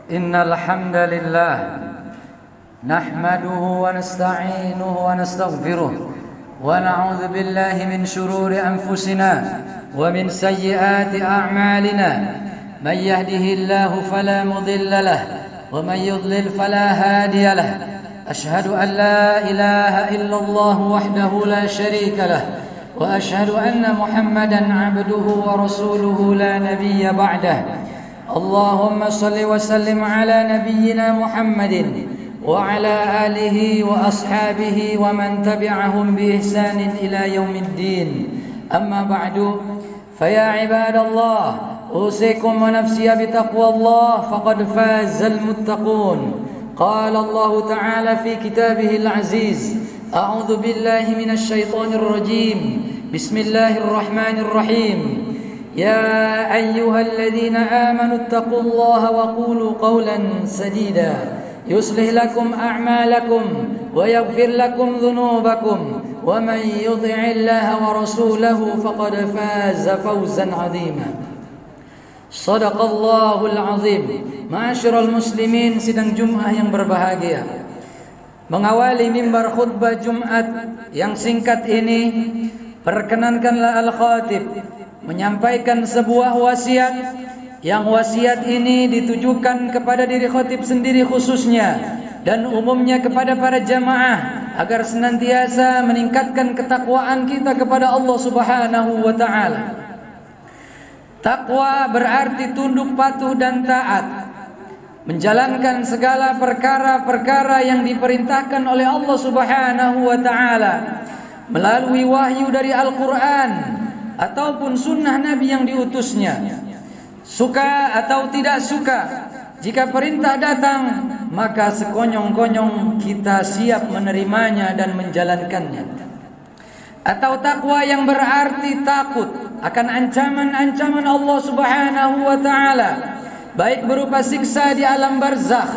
إن الحمد لله نحمده ونستعينه ونستغفره ونعوذ بالله من شرور أنفسنا ومن سيئات أعمالنا. من يهده الله فلا مضل له ومن يضلل فلا هادي له. أشهد أن لا إله إلا الله وحده لا شريك له وأشهد أن محمدا عبده ورسوله لا نبي بعده. اللهم صل وسلم على نبينا محمد وعلى آله وأصحابه ومن تبعهم بإحسان إلى يوم الدين. أما بعد فيا عباد الله أوصيكم ونفسي بتقوى الله فقد فاز المتقون. قال الله تعالى في كتابه العزيز: أعوذ بالله من الشيطان الرجيم. بسم الله الرحمن الرحيم. يا أيها الذين آمنوا اتقوا الله وقولوا قولا سديدا يصلح لكم أعمالكم ويغفر لكم ذنوبكم ومن يطع الله ورسوله فقد فاز فوزا عظيما. صدق Allahul Azim. Ma'asyiral muslimin, sidang Jumat yang berbahagia. Mengawali mimbar khutbah Jumat yang singkat ini, perkenankanlah Al-Khatib menyampaikan sebuah wasiat, yang wasiat ini ditujukan kepada diri khatib sendiri khususnya dan umumnya kepada para jamaah agar senantiasa meningkatkan ketakwaan kita kepada Allah Subhanahu wa taala. Takwa berarti tunduk patuh dan taat, menjalankan segala perkara-perkara yang diperintahkan oleh Allah Subhanahu wa taala melalui wahyu dari Al-Qur'an ataupun sunnah Nabi yang diutusnya. Suka atau tidak suka, jika perintah datang maka sekonyong-konyong kita siap menerimanya dan menjalankannya. Atau takwa yang berarti takut akan ancaman-ancaman Allah Subhanahu wa taala, baik berupa siksa di alam barzakh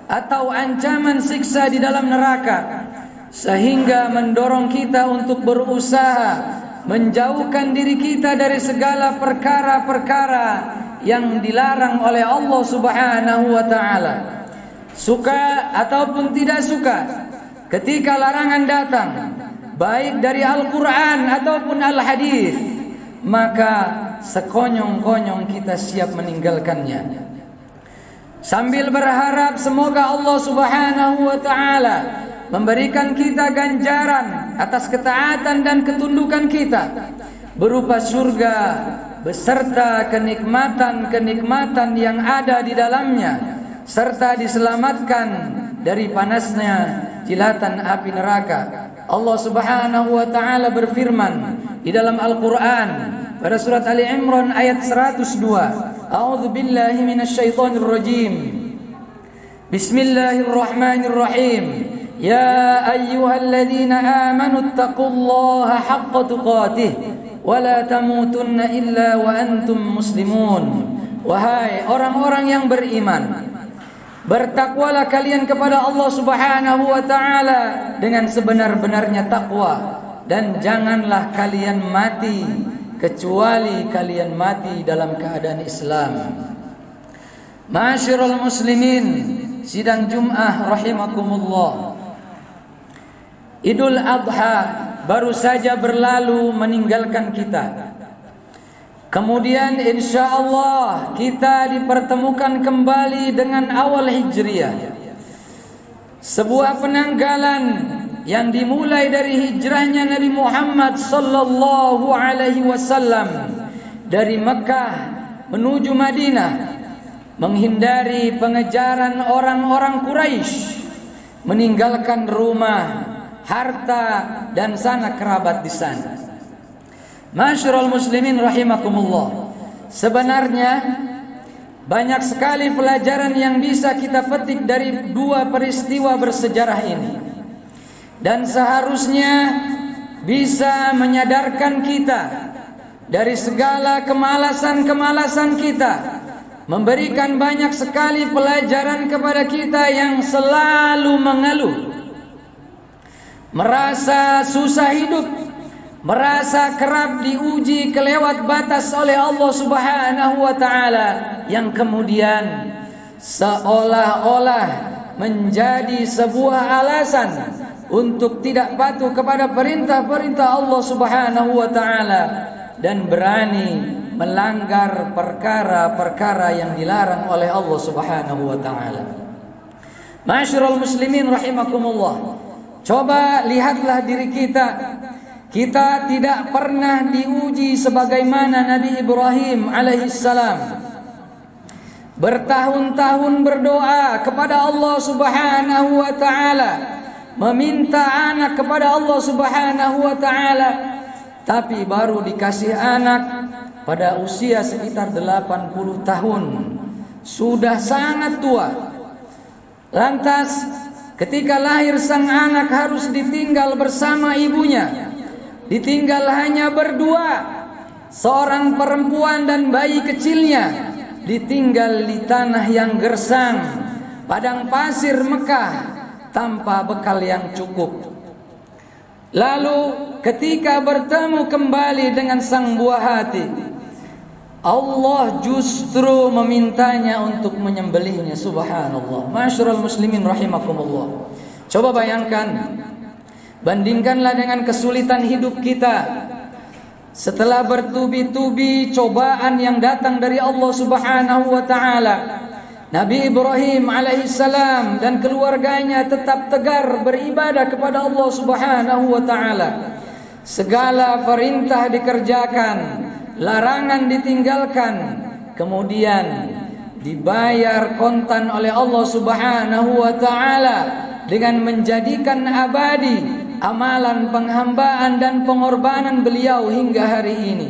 atau ancaman siksa di dalam neraka, sehingga mendorong kita untuk berusaha menjauhkan diri kita dari segala perkara-perkara yang dilarang oleh Allah Subhanahu wa taala. Suka ataupun tidak suka, ketika larangan datang baik dari Al-Qur'an ataupun Al-Hadis, maka sekonyong-konyong kita siap meninggalkannya. Sambil berharap semoga Allah Subhanahu wa taala memberikan kita ganjaran atas ketaatan dan ketundukan kita berupa surga beserta kenikmatan-kenikmatan yang ada di dalamnya, serta diselamatkan dari panasnya jilatan api neraka. Allah Subhanahu wa taala berfirman di dalam Al-Qur'an pada surat Ali Imran ayat 102. A'udzu billahi minasyaitonir rajim. Bismillahirrahmanirrahim. Ya ayyuhalladzina amanu taqullaha haqqa tuqatih wa la tamutunna illa wa antum muslimun. Wahai orang-orang yang beriman, bertakwalah kalian kepada Allah Subhanahu wa taala dengan sebenar-benarnya takwa, dan janganlah kalian mati kecuali kalian mati dalam keadaan Islam. Ma'asyiral muslimin, sidang Jumat rahimakumullah. Idul Adha baru saja berlalu meninggalkan kita. Kemudian insyaallah kita dipertemukan kembali dengan awal Hijriah, sebuah penanggalan yang dimulai dari hijrahnya Nabi Muhammad sallallahu alaihi wasallam dari Mekah menuju Madinah, menghindari pengejaran orang-orang Quraisy, meninggalkan rumah, harta dan sanak kerabat di sana. Ma'asyiral muslimin rahimakumullah. Sebenarnya banyak sekali pelajaran yang bisa kita petik dari dua peristiwa bersejarah ini, dan seharusnya bisa menyadarkan kita dari segala kemalasan-kemalasan kita, memberikan banyak sekali pelajaran kepada kita yang selalu mengeluh, merasa susah hidup, merasa kerap diuji kelewat batas oleh Allah Subhanahu wa taala, yang kemudian seolah-olah menjadi sebuah alasan untuk tidak patuh kepada perintah-perintah Allah Subhanahu wa taala dan berani melanggar perkara-perkara yang dilarang oleh Allah Subhanahu wa taala. Ma'asyiral muslimin rahimakumullah. Coba lihatlah diri kita. Kita tidak pernah diuji sebagaimana Nabi Ibrahim alaihissalam. Bertahun-tahun berdoa kepada Allah Subhanahu wa taala, meminta anak kepada Allah Subhanahu wa taala, tapi baru dikasih anak pada usia sekitar 80 tahun. Sudah sangat tua. Lantas ketika lahir sang anak harus ditinggal bersama ibunya. Ditinggal hanya berdua, seorang perempuan dan bayi kecilnya. Ditinggal di tanah yang gersang, padang pasir Mekah, tanpa bekal yang cukup. Lalu ketika bertemu kembali dengan sang buah hati, Allah justru memintanya untuk menyembelihnya. Subhanallah. Ma'asyiral muslimin rahimakumullah. Coba bayangkan, bandingkanlah dengan kesulitan hidup kita. Setelah bertubi-tubi cobaan yang datang dari Allah Subhanahu wa taala, Nabi Ibrahim alaihissalam dan keluarganya tetap tegar beribadah kepada Allah Subhanahu wa taala. Segala perintah dikerjakan, larangan ditinggalkan, kemudian dibayar kontan oleh Allah Subhanahu wa taala dengan menjadikan abadi amalan penghambaan dan pengorbanan beliau hingga hari ini.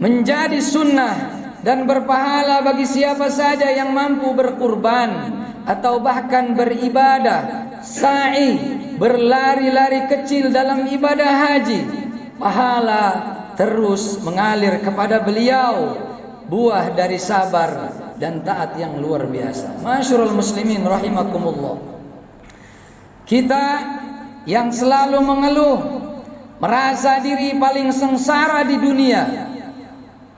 Menjadi sunnah dan berpahala bagi siapa saja yang mampu berkurban atau bahkan beribadah, sa'i, berlari-lari kecil dalam ibadah haji. Pahala terus mengalir kepada beliau, buah dari sabar dan taat yang luar biasa. Ma'asyiral muslimin rahimakumullah. Kita yang selalu mengeluh, merasa diri paling sengsara di dunia,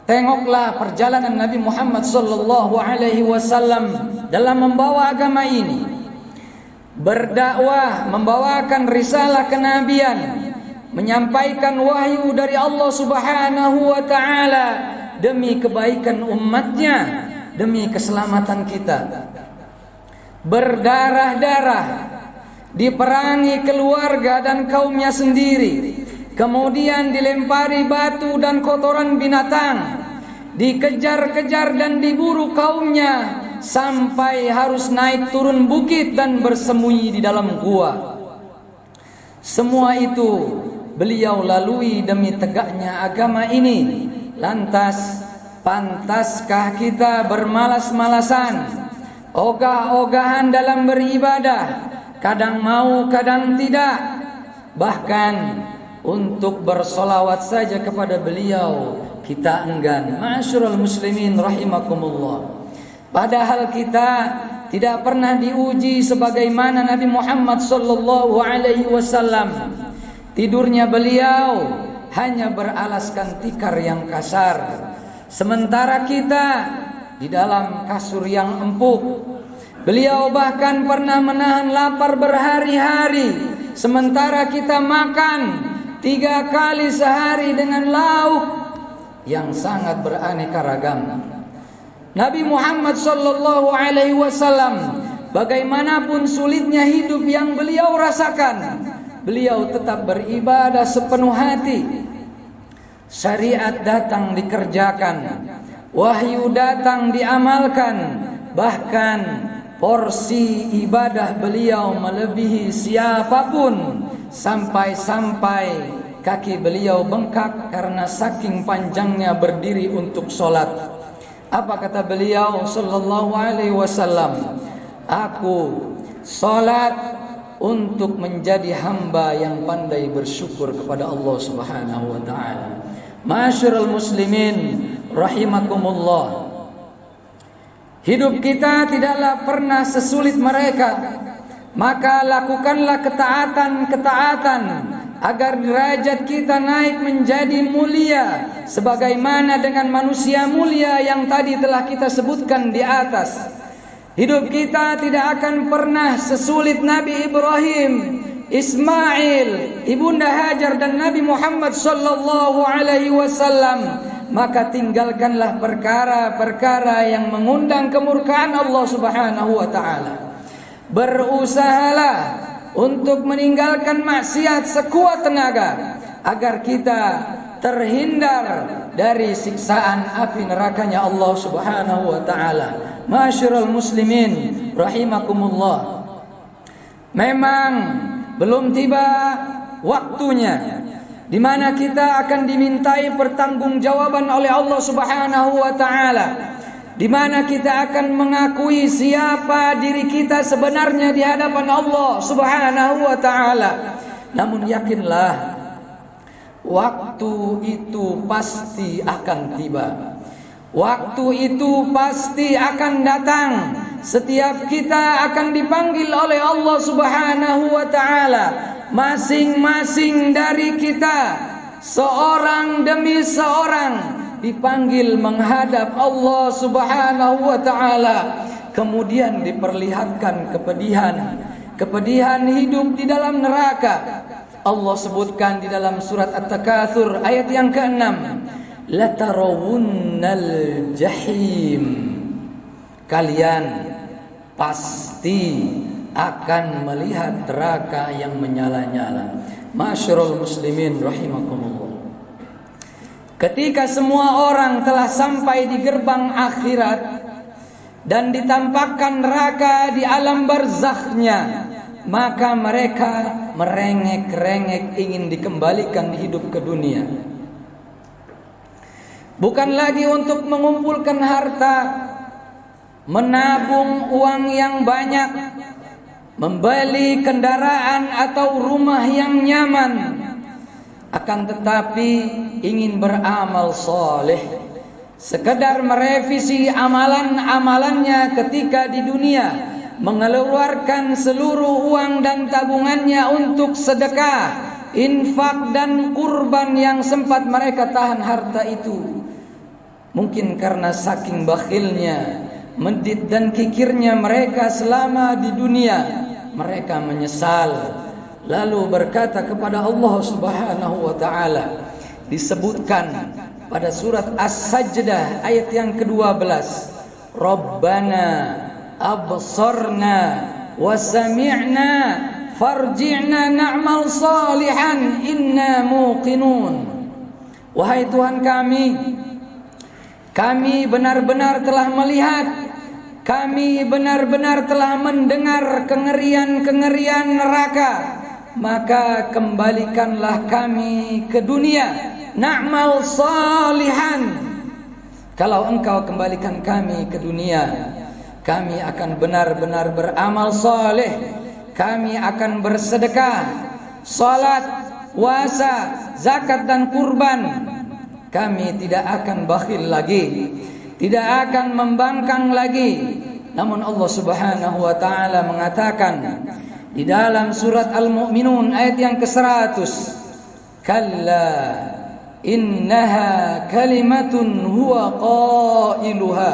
tengoklah perjalanan Nabi Muhammad sallallahu alaihi wasallam dalam membawa agama ini. Berdakwah, membawakan risalah kenabian, menyampaikan wahyu dari Allah Subhanahu wa taala demi kebaikan umatnya, demi keselamatan kita. Berdarah-darah, diperangi keluarga dan kaumnya sendiri, kemudian dilempari batu dan kotoran binatang, dikejar-kejar dan diburu kaumnya, sampai harus naik turun bukit dan bersembunyi di dalam gua. Semua itu beliau lalui demi tegaknya agama ini. Lantas, pantaskah kita bermalas-malasan, ogah-ogahan dalam beribadah, kadang mau kadang tidak, bahkan untuk bersolawat saja kepada beliau kita enggan. Ma'asyiral muslimin rahimakumullah. Padahal kita tidak pernah diuji sebagaimana Nabi Muhammad sallallahu alaihi wasallam. Tidurnya beliau hanya beralaskan tikar yang kasar, sementara kita di dalam kasur yang empuk. Beliau bahkan pernah menahan lapar berhari-hari, sementara kita makan 3 kali sehari dengan lauk yang sangat beraneka ragam. Nabi Muhammad sallallahu alaihi wasallam, bagaimanapun sulitnya hidup yang beliau rasakan, beliau tetap beribadah sepenuh hati. Syariat datang dikerjakan, wahyu datang diamalkan, bahkan porsi ibadah beliau melebihi siapapun, sampai-sampai kaki beliau bengkak karena saking panjangnya berdiri untuk sholat. Apa kata beliau sallallahu alaihi wasallam? Aku sholat untuk menjadi hamba yang pandai bersyukur kepada Allah Subhanahu wa taala. Ma'asyiral muslimin rahimakumullah. Hidup kita tidaklah pernah sesulit mereka, maka lakukanlah ketaatan-ketaatan agar derajat kita naik menjadi mulia, sebagaimana dengan manusia mulia yang tadi telah kita sebutkan di atas. Hidup kita tidak akan pernah sesulit Nabi Ibrahim, Ismail, Ibunda Hajar dan Nabi Muhammad sallallahu alaihi wasallam. Maka tinggalkanlah perkara-perkara yang mengundang kemurkaan Allah Subhanahu wa taala. Berusahalah untuk meninggalkan maksiat sekuat tenaga agar kita terhindar dari siksaan api nerakanya Allah Subhanahu wa taala. Ma'asyiral muslimin rahimakumullah. Memang belum tiba waktunya di mana kita akan dimintai pertanggungjawaban oleh Allah Subhanahu wa taala, di mana kita akan mengakui siapa diri kita sebenarnya di hadapan Allah Subhanahu wa taala. Namun yakinlah, waktu itu pasti akan tiba. Waktu itu pasti akan datang. Setiap kita akan dipanggil oleh Allah Subhanahu wa taala. Masing-masing dari kita, seorang demi seorang, dipanggil menghadap Allah Subhanahu wa taala. Kemudian diperlihatkan kepedihan hidup di dalam neraka. Allah sebutkan di dalam surat At-Takatsur ayat yang ke-6, latarawunnal jahim. Kalian pasti akan melihat neraka yang menyala-nyala. Ma'asyiral muslimin rahimakumullah. Ketika semua orang telah sampai di gerbang akhirat dan ditampakkan neraka di alam barzakhnya, maka mereka merengek-rengek ingin dikembalikan hidup ke dunia. Bukan lagi untuk mengumpulkan harta, menabung uang yang banyak, membeli kendaraan atau rumah yang nyaman, akan tetapi ingin beramal soleh, sekedar merevisi amalan-amalannya ketika di dunia, mengeluarkan seluruh uang dan tabungannya untuk sedekah, infak dan kurban yang sempat mereka tahan harta itu. Mungkin karena saking bakhilnya, medit dan kikirnya mereka selama di dunia, mereka menyesal lalu berkata kepada Allah Subhanahu wa taala. Disebutkan pada surat As-Sajdah ayat yang ke-12, Rabbana absarna wa sami'na farji'na na'mal salihan inna muqinun. Wahai Tuhan kami benar-benar telah melihat, kami benar-benar telah mendengar kengerian-kengerian neraka, maka kembalikanlah kami ke dunia, na'mal salihan. Kalau engkau kembalikan kami ke dunia, kami akan benar-benar beramal saleh, kami akan bersedekah, salat, puasa, zakat dan kurban. Kami tidak akan bakhil lagi, tidak akan membangkang lagi. Namun Allah Subhanahu wa taala mengatakan di dalam surat Al-Mu'minun ayat yang ke-100, kalla innaha kalimatun huwa qailuha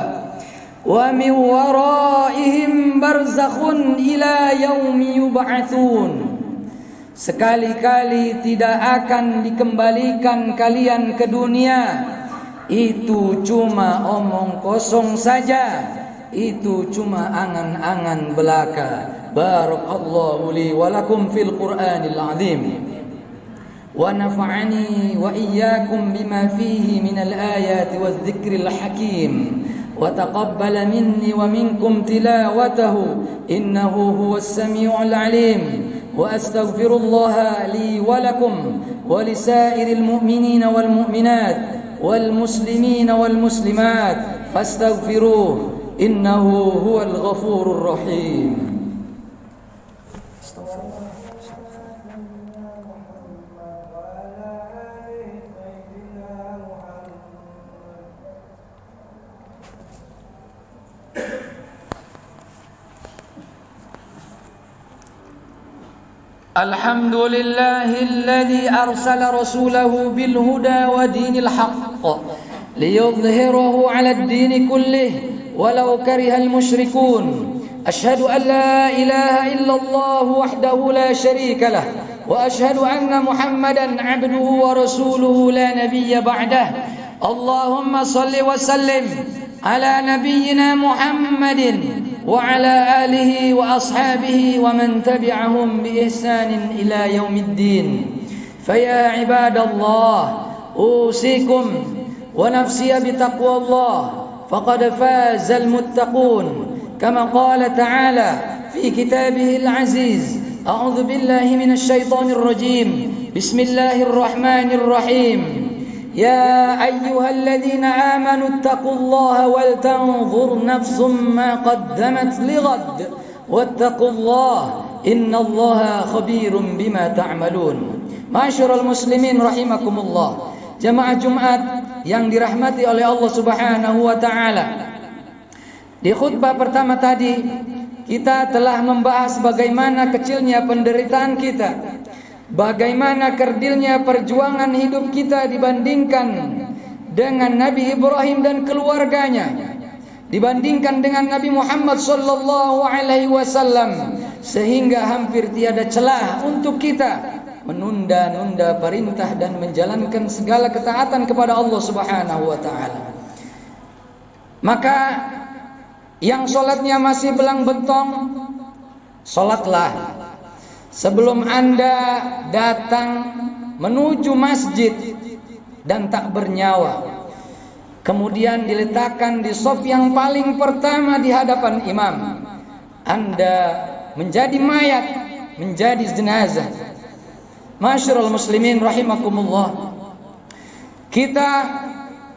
wa min waraihim barzakhun ila yaumi yub'atsun. Sekali-kali tidak akan dikembalikan kalian ke dunia. Itu cuma omong kosong saja. Itu cuma angan-angan belaka. Barakallahu li wa lakum fil Qur'anil azim. Wa nafa'ani wa iyyakum bima fihi minal ayati wadh-dhikril hakim. Wa taqabbala minni wa minkum tilawatahu innahu huwas samiu'ul alim. وأستغفر الله لي ولكم ولسائر المؤمنين والمؤمنات والمسلمين والمسلمات فاستغفروه إنه هو الغفور الرحيم. الحمد لله الذي أرسل رسوله بالهدى ودين الحق ليظهره على الدين كله ولو كره المشركون أشهد أن لا إله إلا الله وحده لا شريك له وأشهد أن محمدا عبده ورسوله لا نبي بعده اللهم صل وسلم على نبينا محمد وعلى آله وأصحابه ومن تبعهم بإحسان إلى يوم الدين فيا عباد الله أوصيكم ونفسي بتقوى الله فقد فاز المتقون كما قال تعالى في كتابه العزيز أعوذ بالله من الشيطان الرجيم بسم الله الرحمن الرحيم يا أيها الذين آمنوا اتقوا الله ولتنظر نفس ما قدمت لغد واتقوا الله إن الله خبير بما تعملون. Ma'asyiral muslimin rahimakumullah. Jamaah Jumat yang dirahmati oleh Allah Subhanahu wa taala. Di khutbah pertama tadi kita telah membahas bagaimana kecilnya penderitaan kita, bagaimana kerdilnya perjuangan hidup kita dibandingkan dengan Nabi Ibrahim dan keluarganya, dibandingkan dengan Nabi Muhammad sallallahu alaihi wasallam, sehingga hampir tiada celah untuk kita menunda-nunda perintah dan menjalankan segala ketaatan kepada Allah Subhanahu wa taala. Maka yang sholatnya masih belang bentong, sholatlah sebelum Anda datang menuju masjid dan tak bernyawa, kemudian diletakkan di shaf yang paling pertama di hadapan imam. Anda menjadi mayat, menjadi jenazah. Ma'asyiral muslimin rahimakumullah. Kita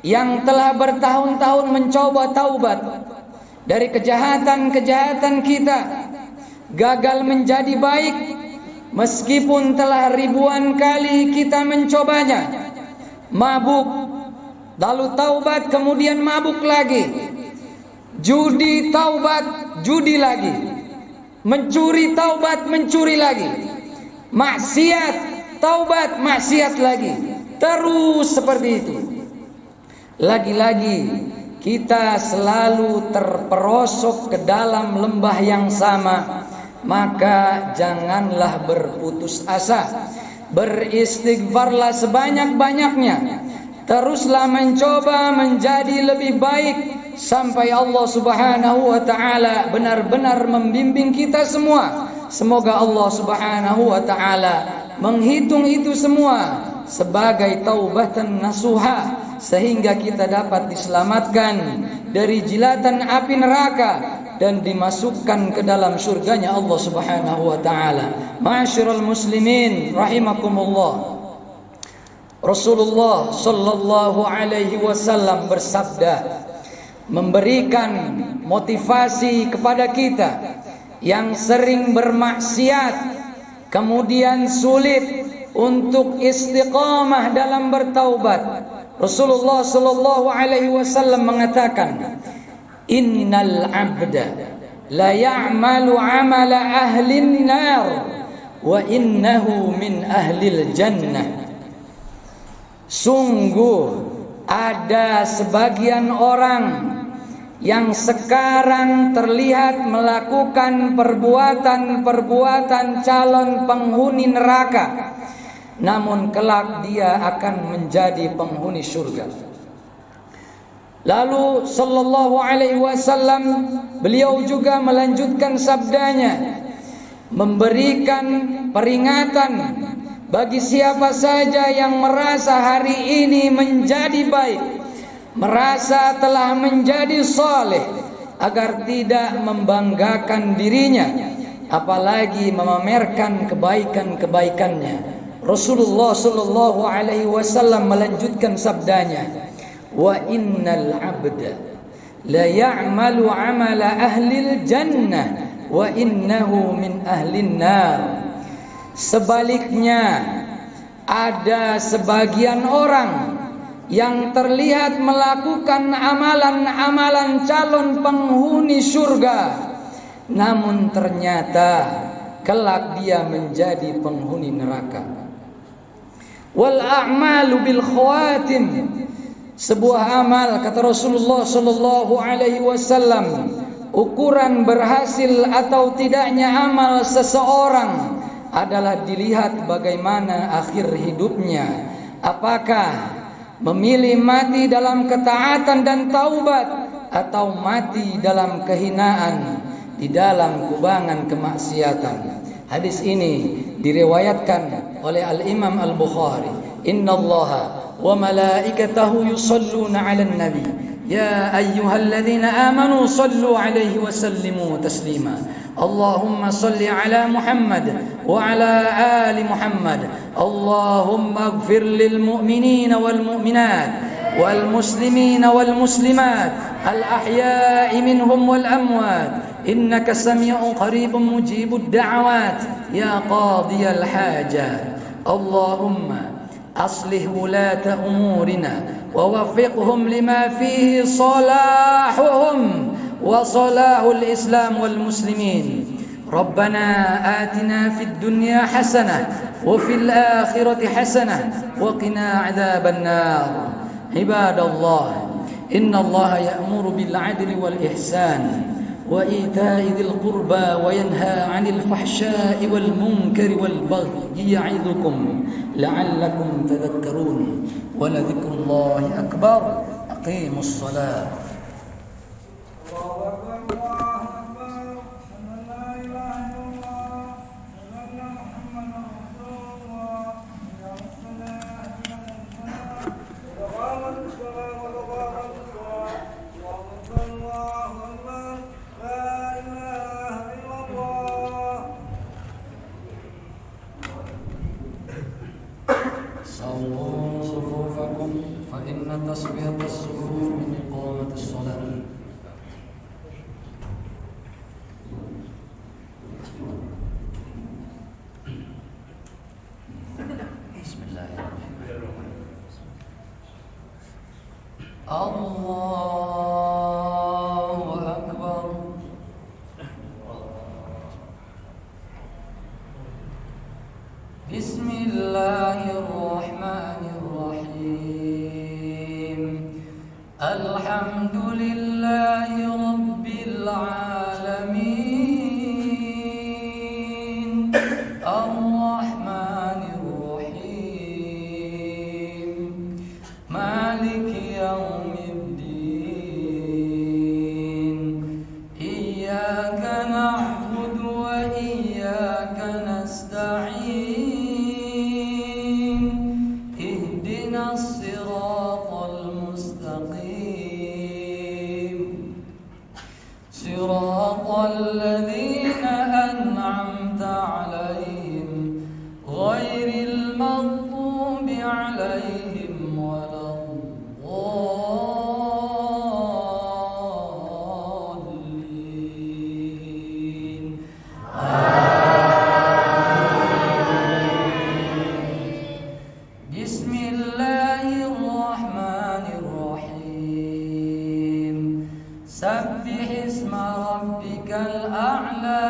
yang telah bertahun-tahun mencoba taubat dari kejahatan-kejahatan kita, gagal menjadi baik meskipun telah ribuan kali kita mencobanya. Mabuk, lalu taubat, kemudian mabuk lagi. Judi, taubat, judi lagi. Mencuri, taubat, mencuri lagi. Maksiat, taubat, maksiat lagi. Terus seperti itu. Lagi-lagi kita selalu terperosok ke dalam lembah yang sama. Maka janganlah berputus asa. Beristighfarlah sebanyak-banyaknya. Teruslah mencoba menjadi lebih baik sampai Allah Subhanahu wa taala benar-benar membimbing kita semua. Semoga Allah Subhanahu wa taala menghitung itu semua sebagai taubatan nasuha, sehingga kita dapat diselamatkan dari jilatan api neraka dan dimasukkan ke dalam surganya Allah Subhanahu wa taala. Ma'asyiral muslimin rahimakumullah. Rasulullah sallallahu alaihi wasallam bersabda, memberikan motivasi kepada kita yang sering bermaksiat, kemudian sulit untuk istiqamah dalam bertaubat. Rasulullah sallallahu alaihi wasallam mengatakan, innal abda la ya'malu 'amala ahlin nar wa innahu min ahlil jannah. Sungguh ada sebagian orang yang sekarang terlihat melakukan perbuatan-perbuatan calon penghuni neraka, namun kelak dia akan menjadi penghuni surga. Lalu sallallahu alaihi wasallam beliau juga melanjutkan sabdanya, memberikan peringatan bagi siapa saja yang merasa hari ini menjadi baik, merasa telah menjadi saleh, agar tidak membanggakan dirinya, apalagi memamerkan kebaikan-kebaikannya. Rasulullah sallallahu alaihi wasallam melanjutkan sabdanya, wa innal abda la ya'malu 'amala ahlil jannah wa innahu min ahlin nar. Sebaliknya, ada sebagian orang yang terlihat melakukan amalan-amalan calon penghuni surga, namun ternyata kelak dia menjadi penghuni neraka. Wal a'malu bil khawatim. sebuah amal, kata Rasulullah sallallahu alaihi wasallam, ukuran berhasil atau tidaknya amal seseorang adalah dilihat bagaimana akhir hidupnya. Apakah memilih mati dalam ketaatan dan taubat, atau mati dalam kehinaan di dalam kubangan kemaksiatan. Hadis ini diriwayatkan oleh Al-Imam Al-Bukhari. Innallaha wa malaikatahu yusalluna 'alan nabi ya ayyuhalladzina amanu sallu 'alaihi wa sallimu taslima. Allahumma salli 'ala Muhammad wa 'ala ali Muhammad. Allahumma ighfir lil mu'minina wal mu'minat wal muslimina wal muslimat al ahya'i minhum wal amwat. إنك سميع قريب مجيب الدعوات يا قاضي الحاجات. اللهم أصلح ولاة أمورنا ووفقهم لما فيه صلاحهم وصلاح الإسلام والمسلمين. ربنا آتنا في الدنيا حسنة وفي الآخرة حسنة وقنا عذاب النار. عباد الله، إن الله يأمر بالعدل والإحسان وإيتاء ذي القربى وينهى عن الفحشاء والمنكر والبغي يعظكم لعلكم تذكرون. ولذكر الله أكبر. أقيموا الصلاة. صووا صفوفكم فإن تسوية الصفوف من إقامة الصلاة. بسم الله الرحمن الرحيم. الله أكبر. بسم الله الرحمن الرحيم. الحمد لله رب العالمين. الرحمن الرحيم. مالك يوم الدين. إياك نعبد وإياك نستعين. الصراط المستقيم صراط الذين أنعمت عليهم غير المغضوب عليهم ولا الضالين. بسم الله الرحمن الرحيم. سبح اسم ربك الأعلى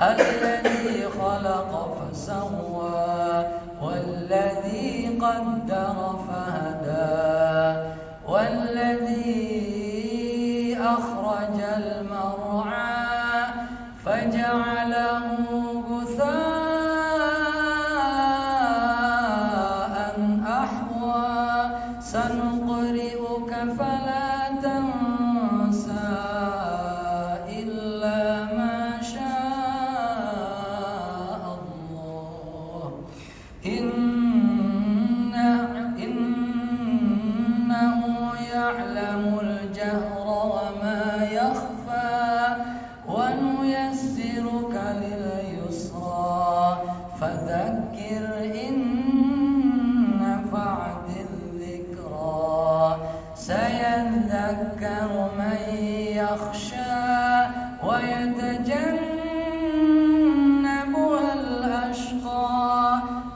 الذي خلق فسوى والذي قدر فهدى والذي أخرج المرعى فجعله غثاء أحوى. سنقرئك فلا تنسى إلا ما شاء الله. إنه يعلم الجهر وما يخفى ونيسرك لليسرى فذكر إن نفعت الذكرى. سيذكر من يخشى ويتجنبها الأشقى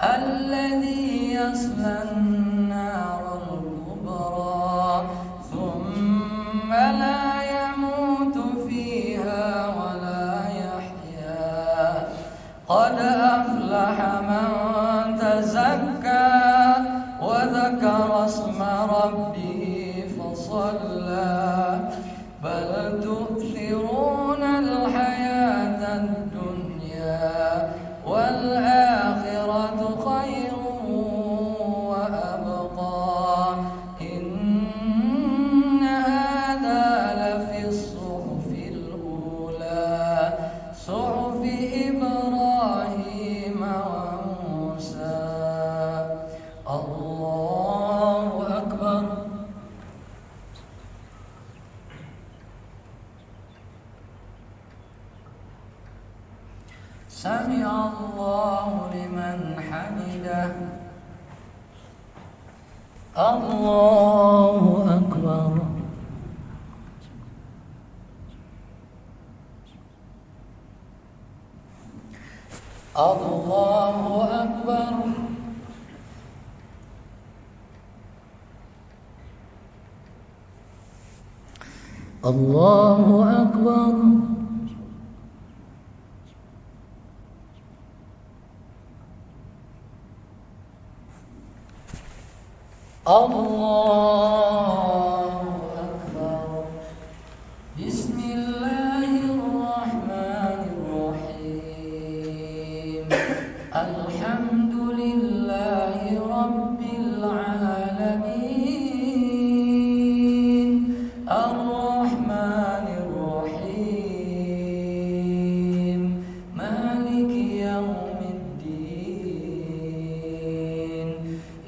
الذي يصلى النار الكبرى ثم لا يموت فيها ولا يحيا. قد أفلح من تزكى وذكر اسم ربه سمع الله لمن حمده الله أكبر الله أكبر الله أكبر الله أكبر بسم الله الرحمن الرحيم الحمد لله رب العالمين الرحمن الرحيم مالك يوم الدين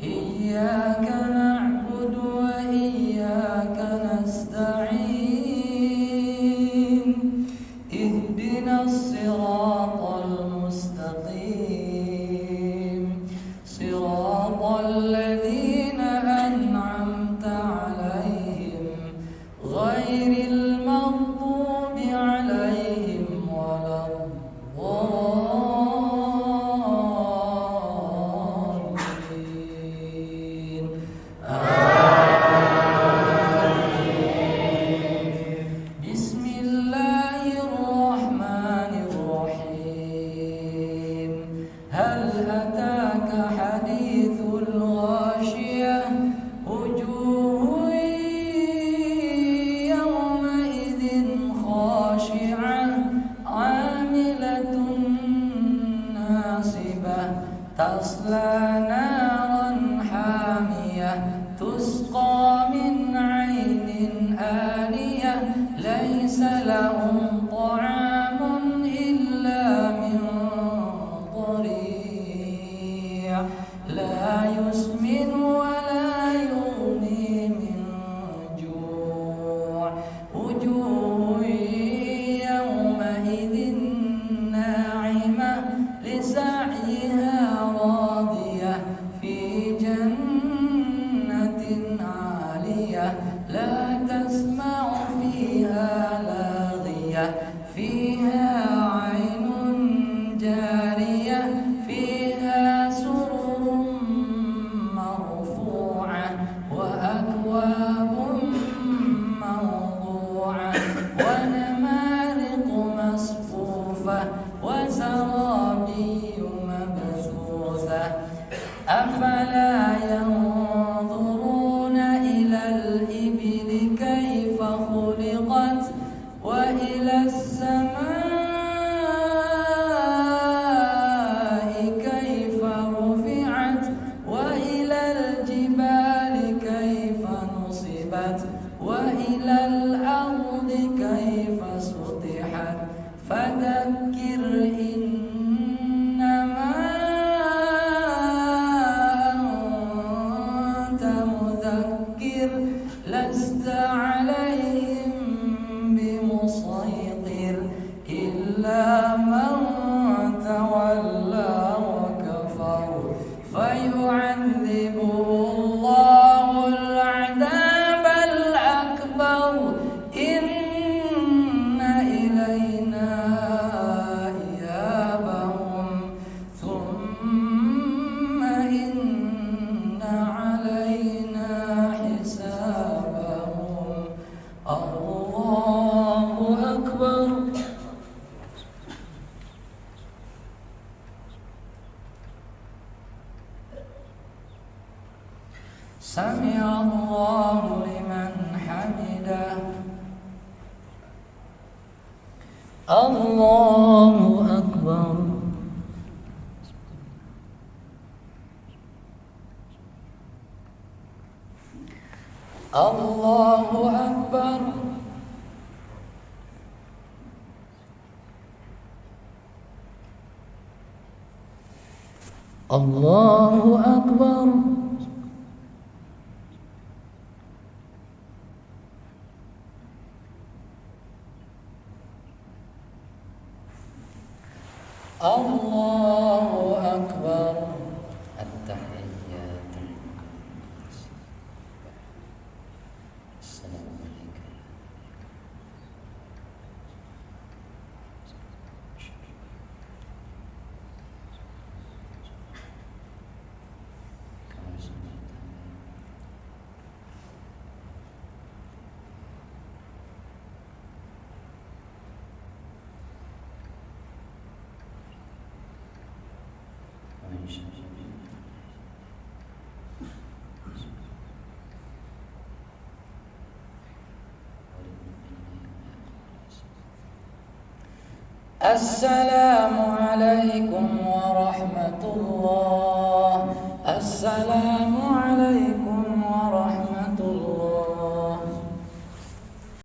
إياك نعبد وإياك نستعين اهدنا الصراط المستقيم صراط الذين أنعمت عليهم غير المغضوب عليهم ولا الضالين بسم الله الرحمن الرحيم هل أتاك حديث الغاشية وجوه يومئذ خاشعة عاملة ناصبة تصلى نارا حامية تسقى من عين آنية ليس لهم طعام إلا من ضريع لا يسمن ولا يغني من جوع وجوه يومئذ ناعمة لسعيها راضية في جنة عالية لا تسمع فيها لاغية فيها عين جارية فيها سرر مرفوعة وأكواب موضوعة ونمارق مصفوفة وزرابي مبثوثة أفلا ينظرون إلى الإبل كيف خلقت وإلى السماء كيف رفعت وإلى الجبال كيف نصبت وإلى الأرض كيف سطحت فذكر إنما أنت مذكر لست عليهم بمسيطر إلا من تولى وكفر فيعذبه الله العذاب الأكبر إن إلينا إيابهم ثم إن علينا حسابهم الله أكبر سمع الله لمن حمده الله أكبر الله أكبر الله أكبر Allahu Akbar. At-tahiyyatu. Assalamualaikum. Assalamualaikum warahmatullahi wabarakatuh.